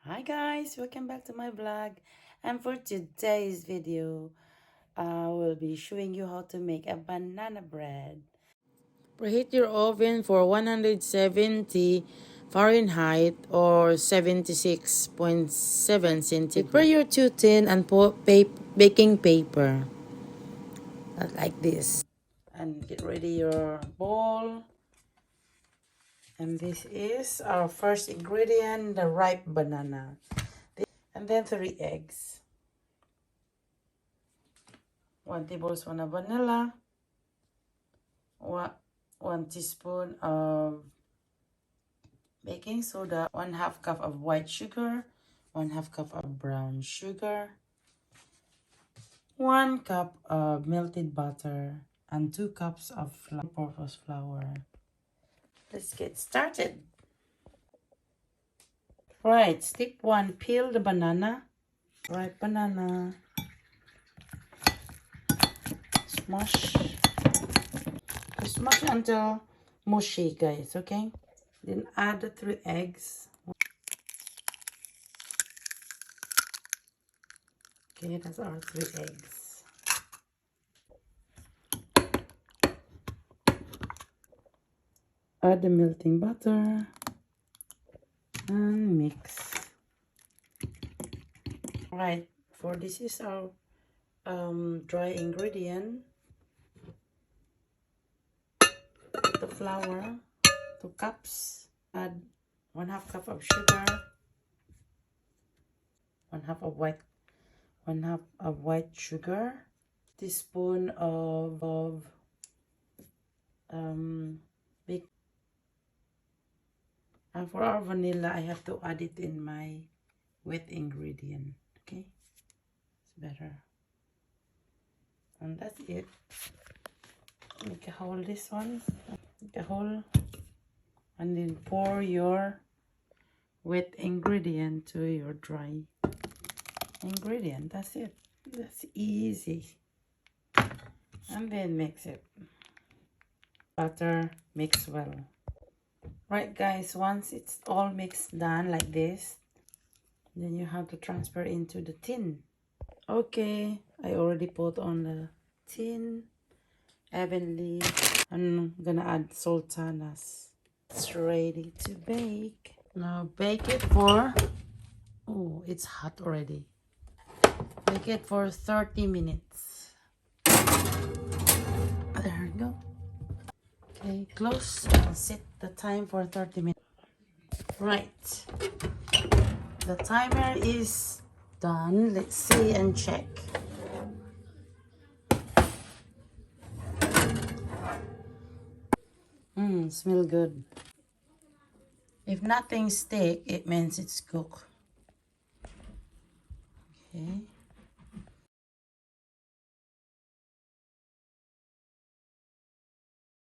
Hi guys, welcome back to my vlog. And for today's video, I will be showing you how to make a banana bread. Preheat your oven for 170 Fahrenheit or 76.7 centigrade. Prepare your two tin and baking paper like this. And get ready your bowl. And this is our first ingredient, the ripe banana. And then 3 eggs. 1 tablespoon of vanilla, 1 teaspoon of baking soda, 1/2 cup of white sugar, 1/2 cup of brown sugar, 1 cup of melted butter, and 2 cups of all-purpose flour. Let's get started. Right, step 1, peel the banana. Ripe banana. Smash. Smash until mushy, guys, okay? Then add the 3 eggs. Okay, that's our 3 eggs. Add the melting butter and mix. Right, for this is our dry ingredient. The flour, 2 cups. Add 1/2 cup of sugar, 1/2 of white sugar, teaspoon of big. And for our vanilla, I have to add it in my wet ingredient. Okay, it's better. And that's it. Make a hole this one. Make a hole. And then pour your wet ingredient to your dry ingredient. That's it. That's easy. And then mix it. Butter, mix well. Right guys, once it's all mixed done like this, then you have to transfer into the tin. Okay, I already put on the tin evenly. I'm gonna add sultanas. It's ready to bake. Now bake it for, oh, it's hot already. Bake it for 30 minutes. There we go. Okay, close and set the time for 30 minutes. Right. The timer is done. Let's see and check. Smell good. If nothing stick, it means it's cooked. Okay.